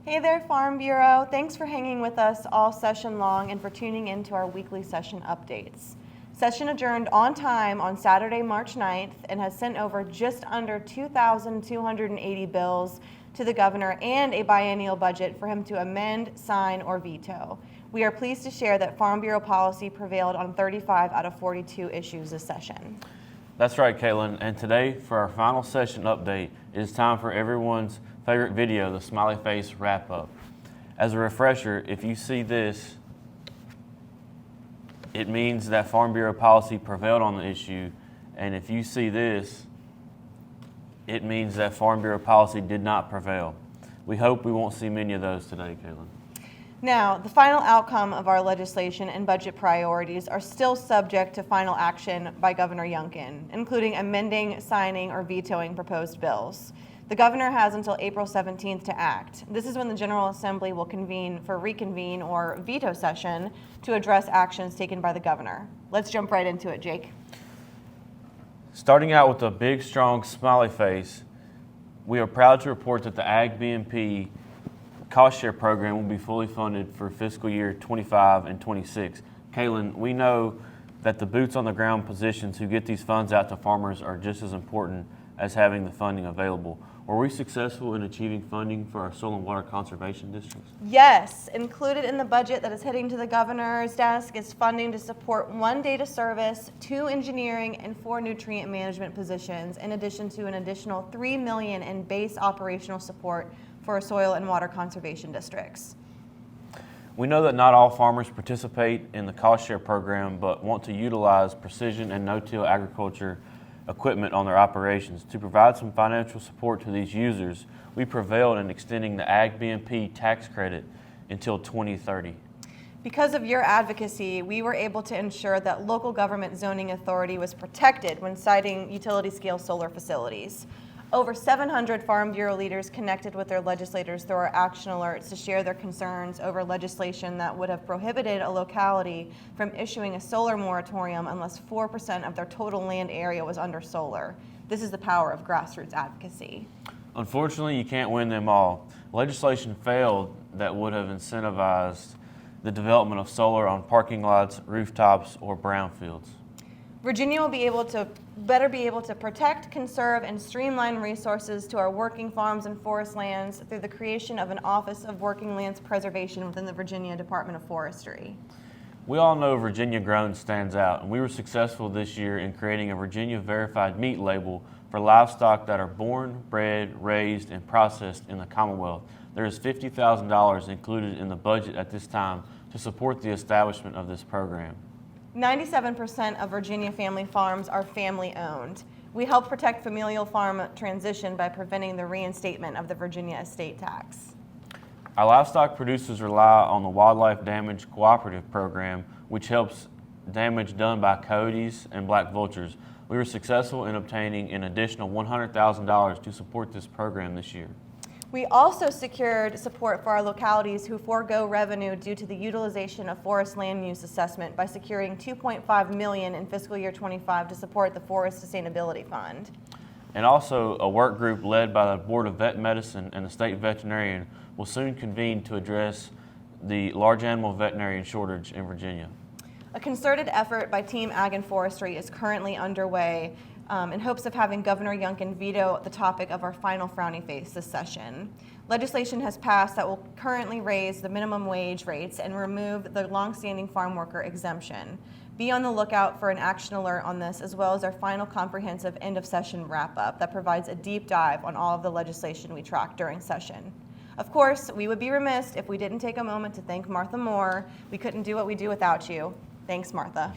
Hey there, Farm Bureau. Thanks for hanging with us all session long and for tuning in to our weekly session updates. Session adjourned on time on Saturday, March 9th, and has sent over just under 2,280 bills to the governor and a biennial budget for him to amend, sign, or veto. We are pleased to share that Farm Bureau policy prevailed on 35 out of 42 issues this session. That's right, Caitlin. And today, for our final session update, it is time for everyone's favorite video, the smiley face wrap-up. As a refresher, if you see this, it means that Farm Bureau policy prevailed on the issue, and if you see this, it means that Farm Bureau policy did not prevail. We hope we won't see many of those today, Caitlin. Now, the final outcome of our legislation and budget priorities are still subject to final action by Governor Youngkin, including amending, signing, or vetoing proposed bills. The governor has until April 17th to act. This is when the General Assembly will reconvene or veto session to address actions taken by the governor. Let's jump right into it, Jake. Starting out with a big, strong smiley face, we are proud to report that the Ag BMP cost share program will be fully funded for fiscal year 25 and 26. Kaylin, we know that the boots on the ground positions who get these funds out to farmers are just as important as having the funding available. Were we successful in achieving funding for our soil and water conservation districts? Yes, included in the budget that is heading to the governor's desk is funding to support 1 data service, 2 engineering, and 4 nutrient management positions, in addition to an additional $3 million in base operational support for soil and water conservation districts. We know that not all farmers participate in the cost share program, but want to utilize precision and no-till agriculture equipment on their operations. To provide some financial support to these users, we prevailed in extending the Ag BMP tax credit until 2030. Because of your advocacy, we were able to ensure that local government zoning authority was protected when siting utility-scale solar facilities. Over 700 Farm Bureau leaders connected with their legislators through our action alerts to share their concerns over legislation that would have prohibited a locality from issuing a solar moratorium unless 4% of their total land area was under solar. This is the power of grassroots advocacy. Unfortunately, you can't win them all. Legislation failed that would have incentivized the development of solar on parking lots, rooftops, or brownfields. Virginia will better be able to protect, conserve, and streamline resources to our working farms and forest lands through the creation of an Office of Working Lands Preservation within the Virginia Department of Forestry. We all know Virginia Grown stands out, and we were successful this year in creating a Virginia Verified Meat label for livestock that are born, bred, raised, and processed in the Commonwealth. There is $50,000 included in the budget at this time to support the establishment of this program. 97% of Virginia family farms are family-owned. We help protect familial farm transition by preventing the reinstatement of the Virginia estate tax. Our livestock producers rely on the Wildlife Damage Cooperative Program, which helps damage done by coyotes and black vultures. We were successful in obtaining an additional $100,000 to support this program this year. We also secured support for our localities who forego revenue due to the utilization of forest land use assessment by securing $2.5 million in fiscal year 25 to support the Forest Sustainability Fund. And also, a work group led by the Board of Vet Medicine and the state veterinarian will soon convene to address the large animal veterinarian shortage in Virginia. A concerted effort by Team Ag and Forestry is currently underway in hopes of having Governor Youngkin veto the topic of our final frowny face this session. Legislation has passed that will currently raise the minimum wage rates and remove the longstanding farm worker exemption. Be on the lookout for an action alert on this, as well as our final comprehensive end of session wrap-up that provides a deep dive on all of the legislation we tracked during session. Of course, we would be remiss if we didn't take a moment to thank Martha Moore. We couldn't do what we do without you. Thanks, Martha.